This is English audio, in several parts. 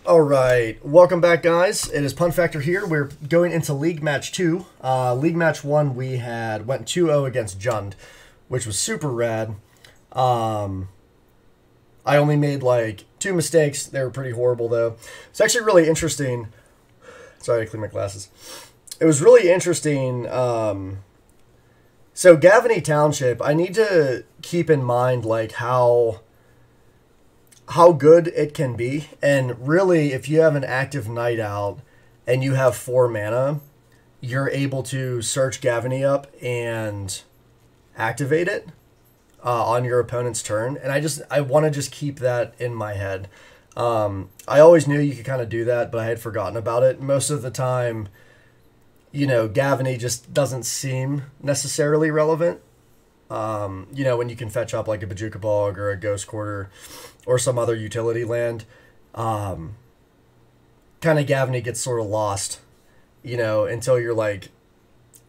All right, welcome back, guys. It is Pun Factor here. We're going into League Match 2. League Match 1, we went 2-0 against Jund, which was super rad. I only made like 2 mistakes. They were pretty horrible, though. It's actually really interesting. Sorry, I cleaned my glasses. It was really interesting. So Gavany Township, I need to keep in mind like how good it can be. And really, if you have an active night out and you have 4 mana, you're able to search Gavany up and activate it on your opponent's turn. And I want to just keep that in my head. I always knew you could kind of do that, but I had forgotten about it. Most of the time, you know, Gavany just doesn't seem necessarily relevant. You know, when you can fetch up like a Bajuka Bog or a Ghost Quarter or some other utility land, kind of Gavany gets sort of lost, you know, until you're like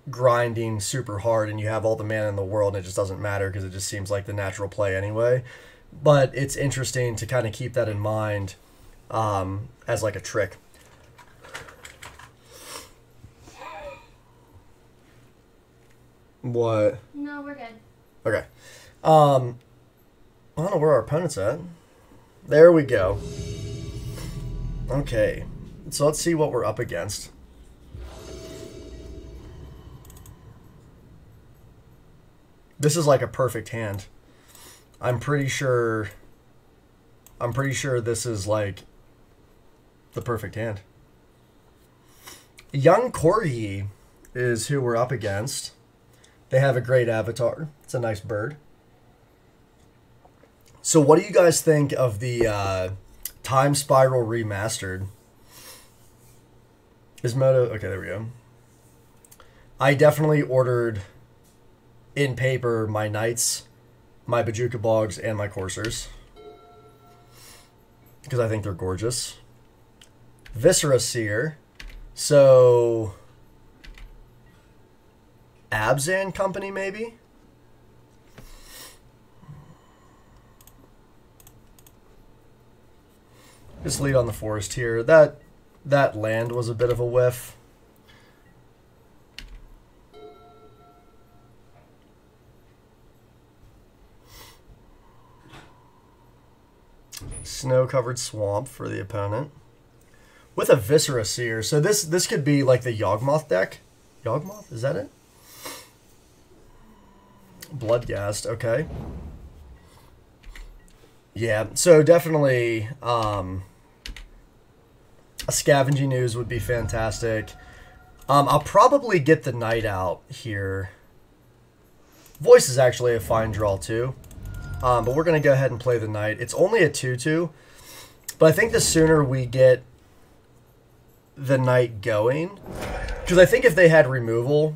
grinding super hard and you have all the mana in the world and it just doesn't matter because it just seems like the natural play anyway. But it's interesting to kind of keep that in mind as like a trick. What? No, we're good. Okay. I don't know where our opponent's at. There we go. Okay. So let's see what we're up against. This is like a perfect hand. I'm pretty sure this is like the perfect hand. Young Corgi is who we're up against. They have a great avatar. It's a nice bird. So what do you guys think of the Time Spiral Remastered? Gizmodo, okay, there we go. I definitely ordered in paper my Knights, my Bajuka Bogs, and my Coursers. Because I think they're gorgeous. Viscera Seer. So Abzan Company, maybe? Just lead on the forest here. That land was a bit of a whiff. Snow-covered swamp for the opponent. With a Viscera Seer. So this could be like the Yawgmoth deck. Yawgmoth? Is that it? Bloodghast, okay. Yeah, so definitely a Scavenging Ooze would be fantastic. I'll probably get the Knight out here. Voice is actually a fine draw too. But we're going to go ahead and play the Knight. It's only a 2/2, but I think the sooner we get the Knight going, because I think if they had removal,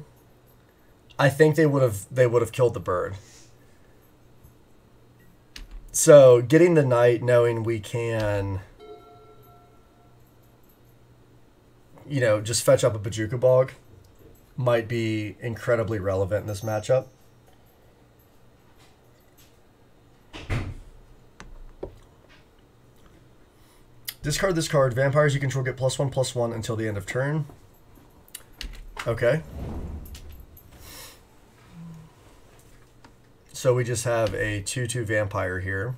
I think they would have killed the bird. So getting the Knight, knowing we can, you know, just fetch up a Bajuka Bog, might be incredibly relevant in this matchup. Discard this card. Vampires you control get +1/+1 until the end of turn. Okay. So we just have a 2/2 vampire here.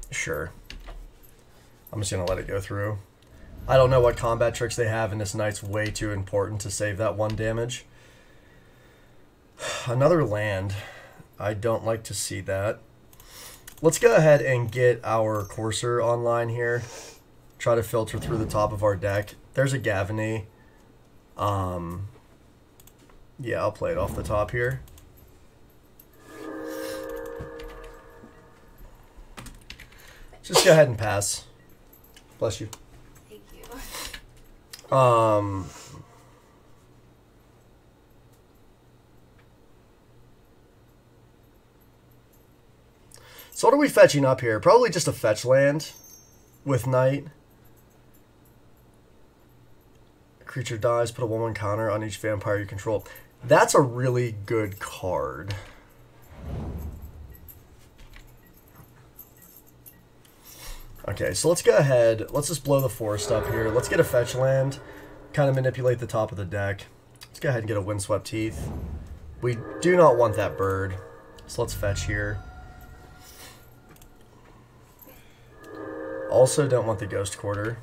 Sure. I'm just going to let it go through. I don't know what combat tricks they have, and this Knight's way too important to save that 1 damage. Another land. I don't like to see that. Let's go ahead and get our Courser online here. Try to filter through the top of our deck. There's a Gavany. Yeah, I'll play it off the top here. Just go ahead and pass. Bless you. Thank you. So what are we fetching up here? Probably just a fetch land with Knight. Creature dies, put a 1/1 counter on each vampire you control. That's a really good card. Okay, so let's go ahead. Let's just blow the forest up here. Let's get a fetch land. Kind of manipulate the top of the deck. Let's go ahead and get a Windswept Heath. We do not want that bird. So let's fetch here. Also don't want the Ghost Quarter.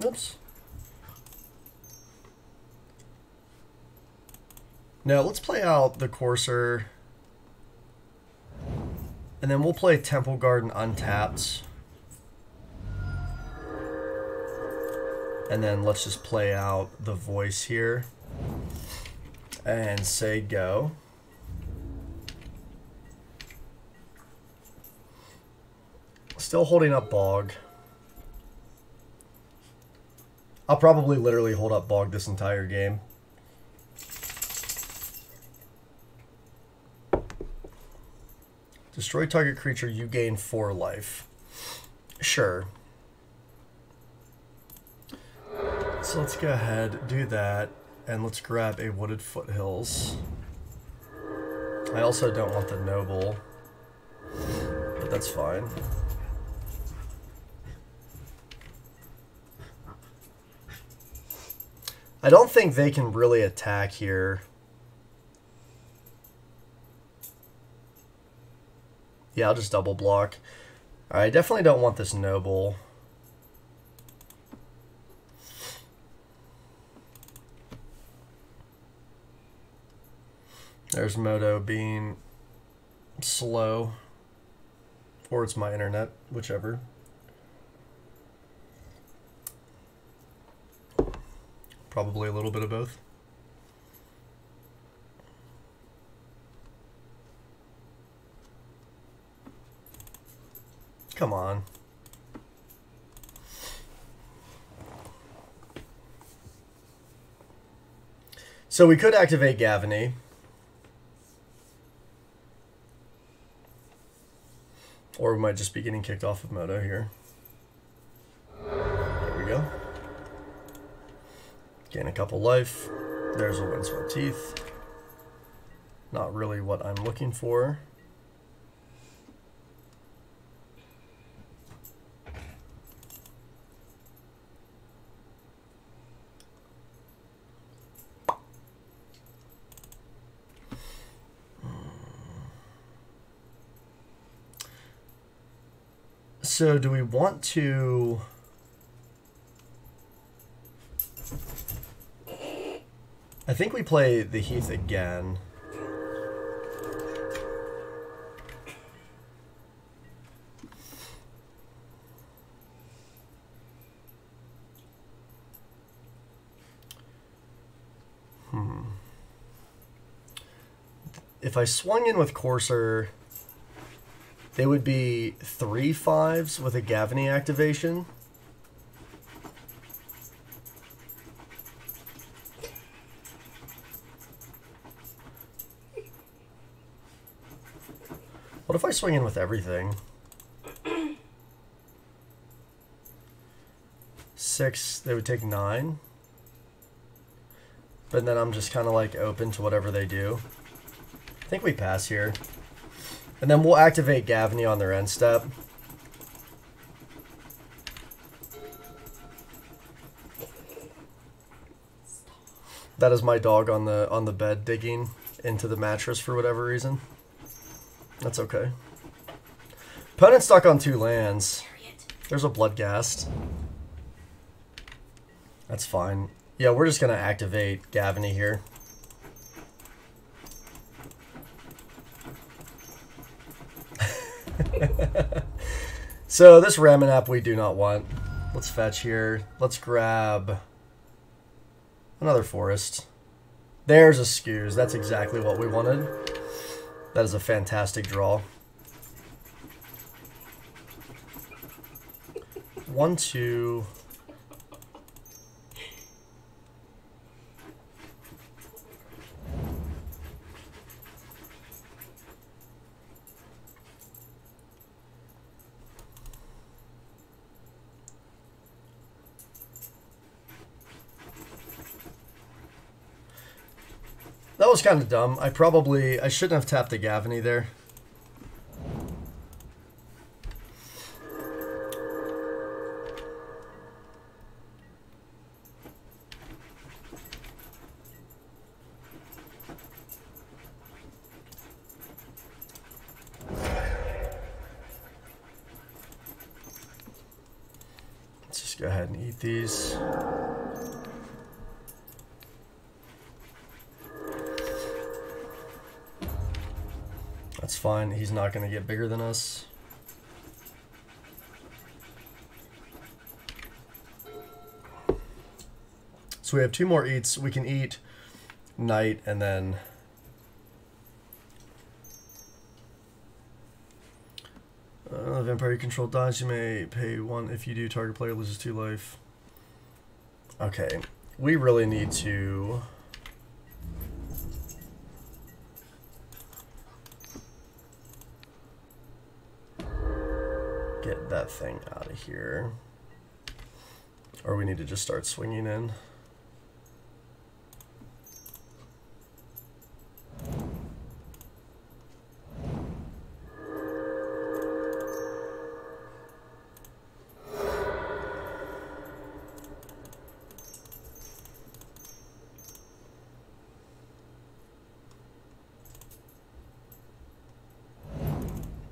Oops. Now let's play out the Courser. And then we'll play Temple Garden untapped. And then let's just play out the Voice here. And say go. Still holding up Bog. I'll probably literally hold up Bog this entire game. Destroy target creature, you gain 4 life. Sure. So let's go ahead, do that, and let's grab a Wooded Foothills. I also don't want the Noble, but that's fine. I don't think they can really attack here. Yeah, I'll just double block. I definitely don't want this Noble. There's Moto being slow. Or it's my internet, whichever. Probably a little bit of both. Come on. So we could activate Gavany. Or we might just be getting kicked off of Moto here. There we go. Gain a couple life. There's a Windswept Heath. Not really what I'm looking for. So do we want to... I think we play the Heath again. If I swung in with Courser, they would be 3 5s with a Gavany activation. What if I swing in with everything? 6, they would take 9. But then I'm just kind of like open to whatever they do. I think we pass here. And then we'll activate Gavany on their end step. That is my dog on the bed digging into the mattress for whatever reason. That's okay. Opponent stuck on 2 lands. There's a Bloodghast. That's fine. Yeah, we're just gonna activate Gavany here. So this Ramanap we do not want. Let's fetch here. Let's grab another forest. There's a Skews. That's exactly what we wanted. That is a fantastic draw. 1, 2. That was kind of dumb. I shouldn't have tapped the Gavany there. Let's just go ahead and eat these. That's fine. He's not going to get bigger than us. So we have 2 more eats. We can eat Knight and then Vampire you control dies. You may pay 1. If you do, target player loses 2 life. Okay. We really need to... get that thing out of here. Or we need to just start swinging in.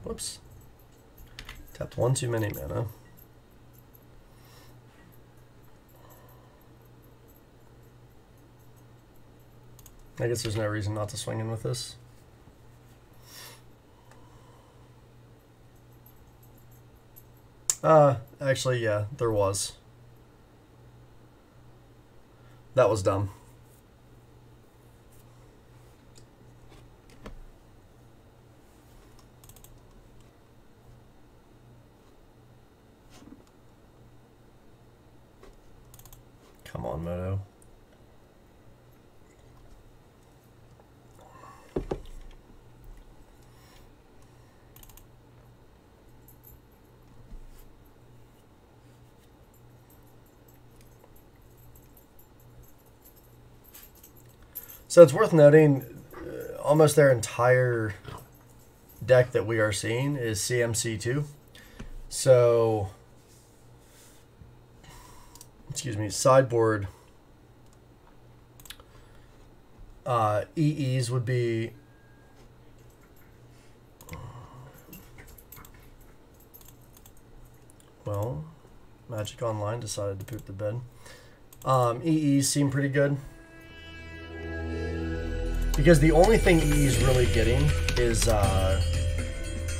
Whoops. Tapped 1 too many mana. I guess there's no reason not to swing in with this. Actually, yeah, there was. That was dumb. Come on, Moto. So it's worth noting, almost their entire deck that we are seeing is CMC2. So, excuse me, sideboard EEs would be well, Magic Online decided to poop the bed. EEs seem pretty good. Because the only thing EE's really getting is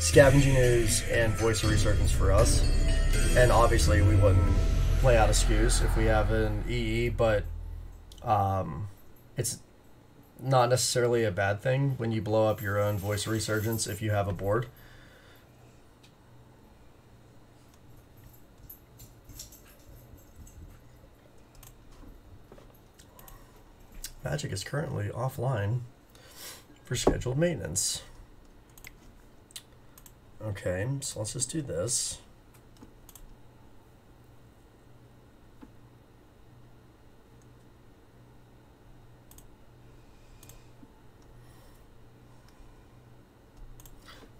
Scavenging Ooze and Voice of Resurgence for us. And obviously we wouldn't play out of skews if we have an EE, but it's not necessarily a bad thing when you blow up your own Voice of Resurgence if you have a board. Magic is currently offline for scheduled maintenance. Okay, so let's just do this.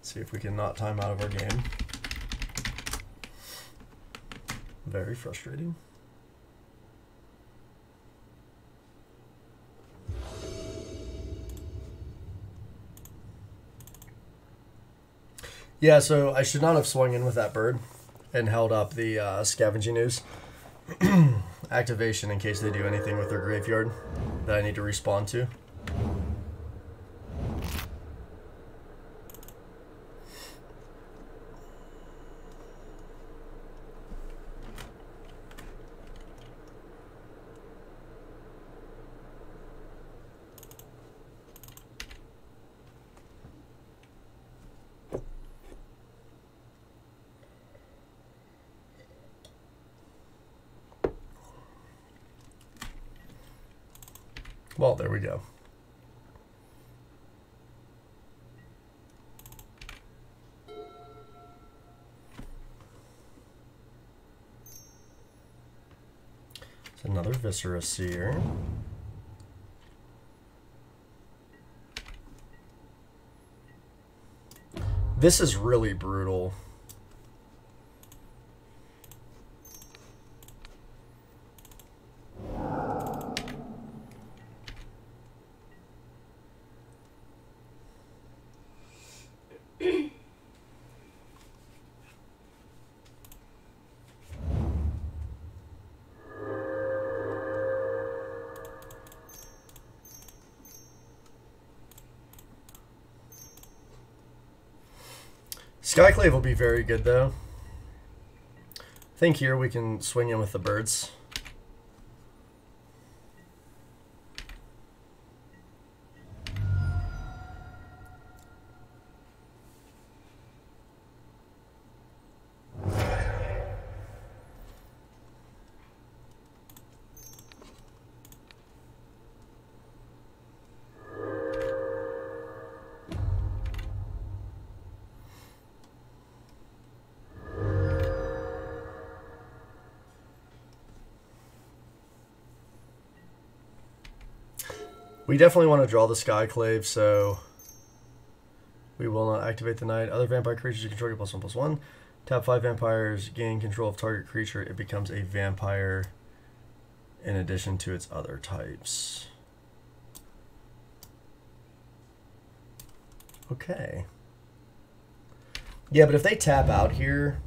See if we can not time out of our game. Very frustrating. Yeah, so I should not have swung in with that bird and held up the Scavenging Ooze activation in case they do anything with their graveyard that I need to respond to. Well, there we go. It's another Viscera Seer. This is really brutal. Skyclave will be very good, though. I think here we can swing in with the birds. We definitely want to draw the Skyclave, so we will not activate the Knight. Other vampire creatures you control get +1/+1. Tap 5 vampires, gain control of target creature. It becomes a vampire in addition to its other types. Okay. Yeah, but if they tap out here,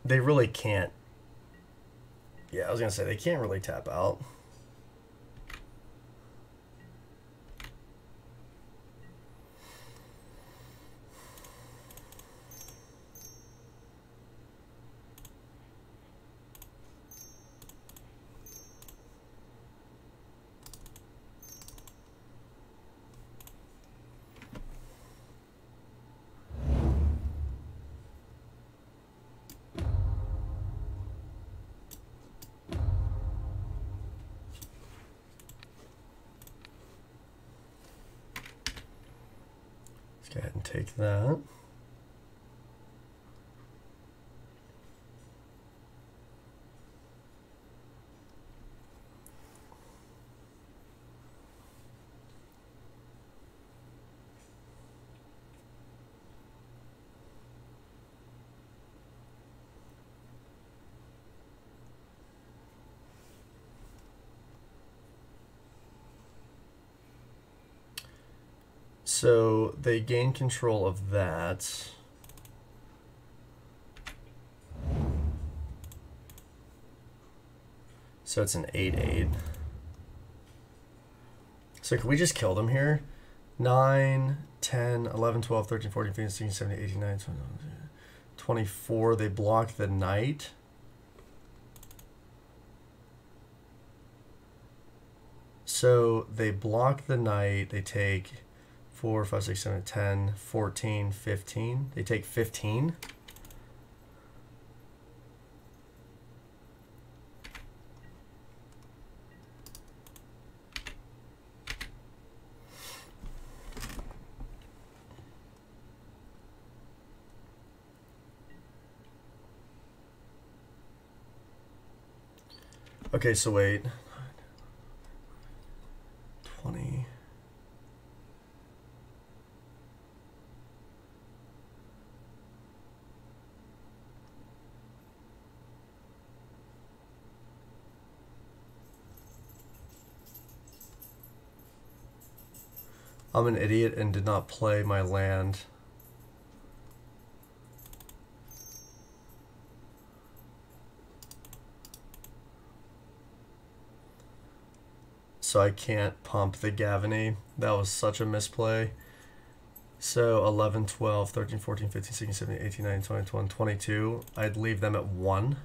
they really can't. Yeah, I was going to say, they can't really tap out. Go ahead and take that. So they gain control of that. So it's an 8/8. So can we just kill them here? 9, 10, 11, 12, 13, 14, 15, 16, 17, 18, 19, 20, 24. They block the Knight. So they block the Knight. They take 4, 5, 6, 7, 10, 14, 15. They take 15. Okay, so wait. 20. I'm an idiot and did not play my land. So I can't pump the Gavany. That was such a misplay. So 11, 12, 13, 14, 15, 16, 17, 18, 19, 20, 21, 22. I'd leave them at 1.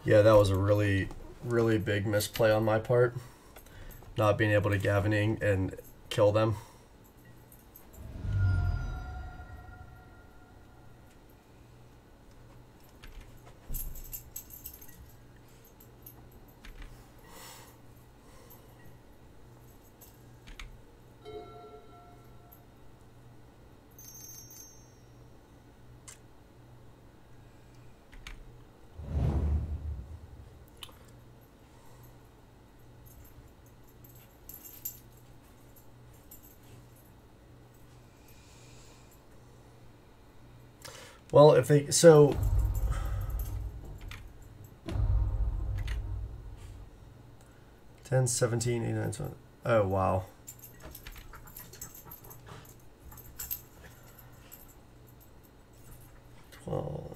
Yeah, that was a really big misplay on my part. Not being able to Gavany and kill them. Well, if they... So... $10, $17, $89, $20. Oh, wow. $12.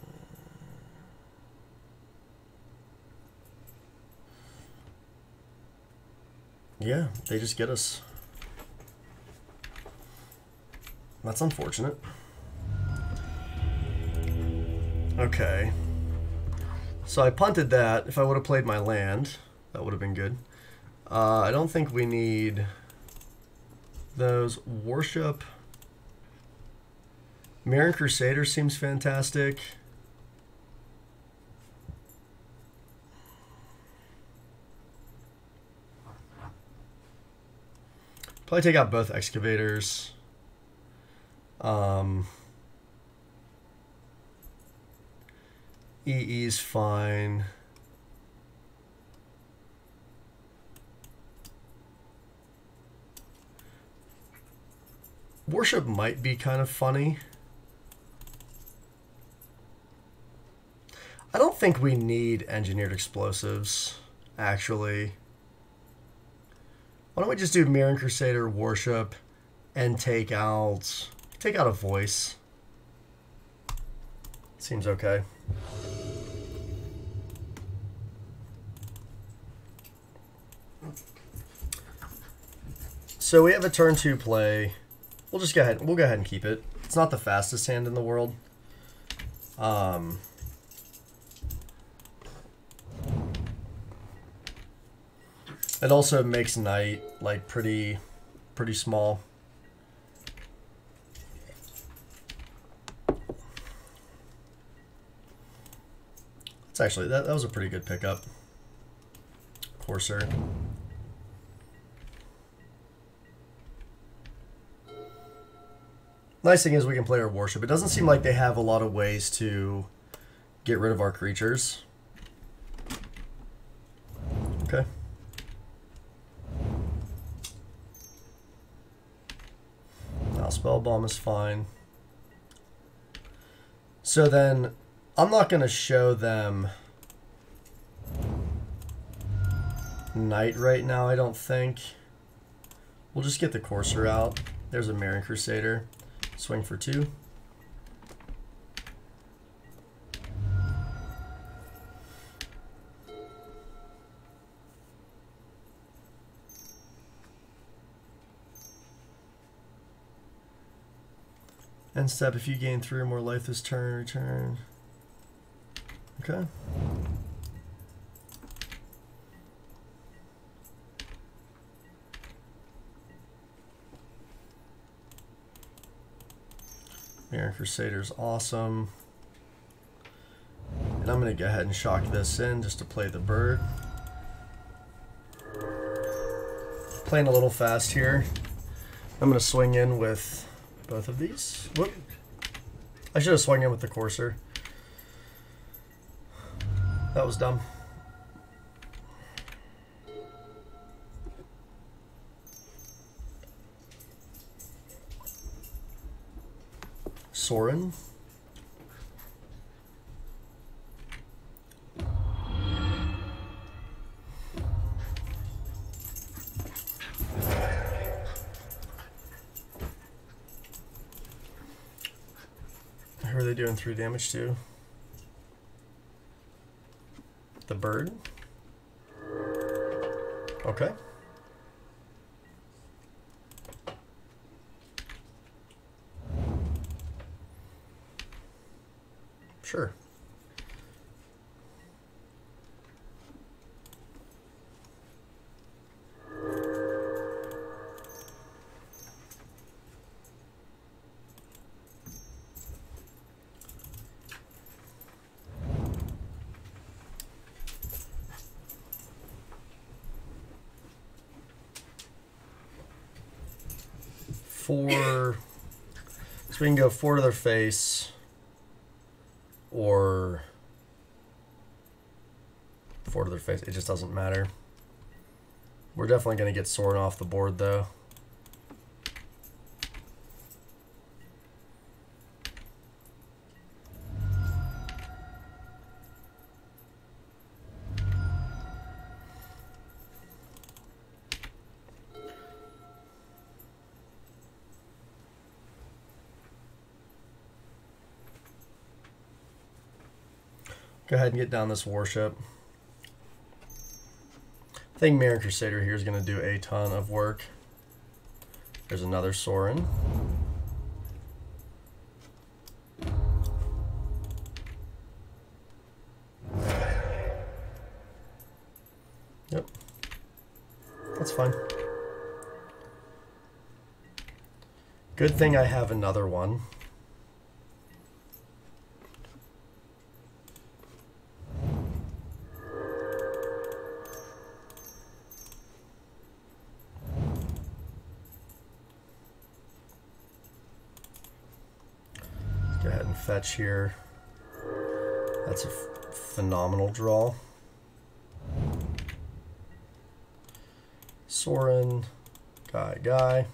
Yeah, they just get us. That's unfortunate. Okay. So I punted that. If I would have played my land, that would have been good. I don't think we need those. Worship. Mirren Crusader seems fantastic. Probably take out both excavators. EE's fine. Worship might be kind of funny. I don't think we need engineered explosives, actually. Why don't we just do Mirren Crusader, Worship, and take out a voice. Seems okay. So we have a turn 2 play. We'll go ahead and keep it. It's not the fastest hand in the world. It also makes night like pretty small. It's actually that was a pretty good pickup. Courser. Nice thing is we can play our Worship. It doesn't seem like they have a lot of ways to get rid of our creatures. Okay. Now Spell Bomb is fine. So then I'm not going to show them Knight right now, I don't think. We'll just get the Courser out. There's a Mirren Crusader. Swing for 2. End step, if you gain 3 or more life this turn, return. Okay. Mirren Crusader's awesome. And I'm going to go ahead and shock this in just to play the bird. Playing a little fast here. I'm going to swing in with both of these. Whoop. I should have swung in with the Courser. That was dumb. Sorin. Who are they doing 3 damage to? The bird. Okay. Sure. So we can go 4 to their face, or 4 to their face. It just doesn't matter. We're definitely going to get Sorin off the board, though. Go ahead and get down this warship. I think Mirror Crusader here is going to do a ton of work. There's another Sorin. Yep. That's fine. Good thing I have another one. Go ahead and fetch here. That's a phenomenal draw. Sorin, guy.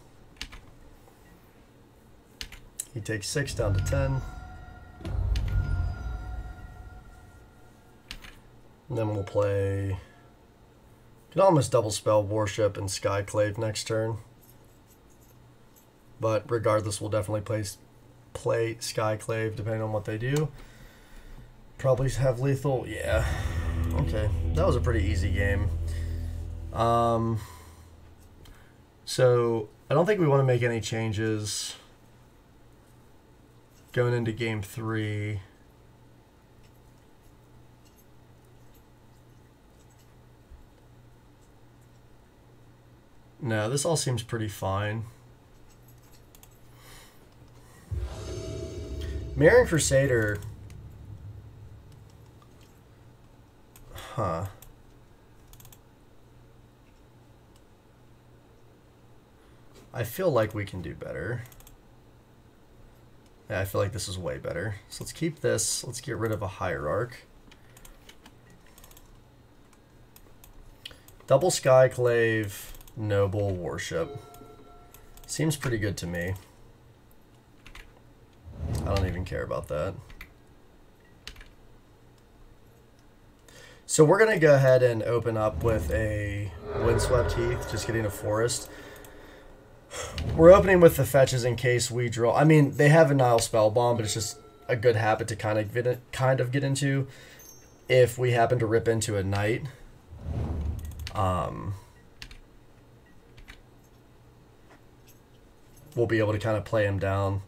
He takes 6 down to 10. And then we'll play... Can almost double spell Warship and Skyclave next turn. But regardless, we'll definitely play Skyclave depending on what they do. Probably have lethal. Yeah. Okay. That was a pretty easy game. So I don't think we want to make any changes going into game 3. No, this all seems pretty fine. Mirror Crusader. Huh. I feel like we can do better. Yeah, I feel like this is way better. So let's keep this. Let's get rid of a Hierarch. Double Skyclave, Noble, Warship. Seems pretty good to me. I don't even care about that. So we're going to go ahead and open up with a Windswept Heath, just getting a forest. We're opening with the fetches in case we draw. I mean, they have a Nile Spellbomb, but it's just a good habit to kind of get into if we happen to rip into a knight. We'll be able to kind of play him down.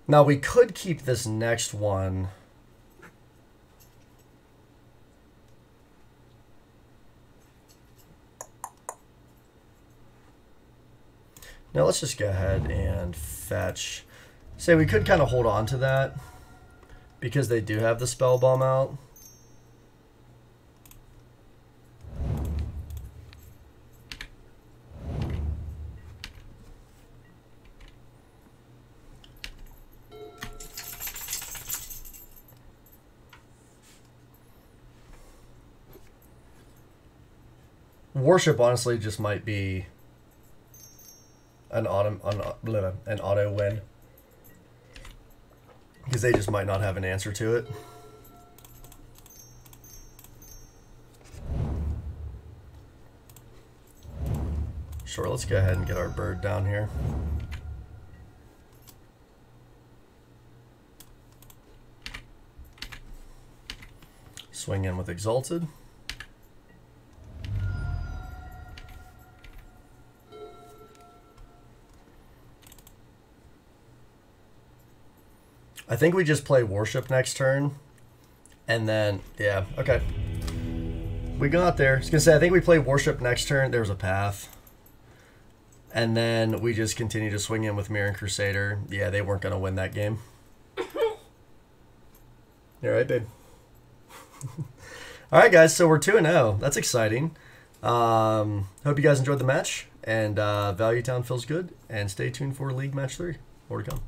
Now, we could keep this next one. Now let's just go ahead and fetch. Say we could kind of hold on to that because they do have the spell bomb out. Warship honestly just might be an auto win because they just might not have an answer to it. Sure, let's go ahead and get our bird down here. Swing in with Exalted. I think we just play Warship next turn, and then, yeah, okay. We got there. I was going to say, I think we play Warship next turn. There was a path. And then we just continue to swing in with Mirror Crusader. Yeah, they weren't going to win that game. All right, babe. All right, guys, so we're 2-0. That's exciting. Hope you guys enjoyed the match, and Value Town feels good, and stay tuned for League Match 3. More to come.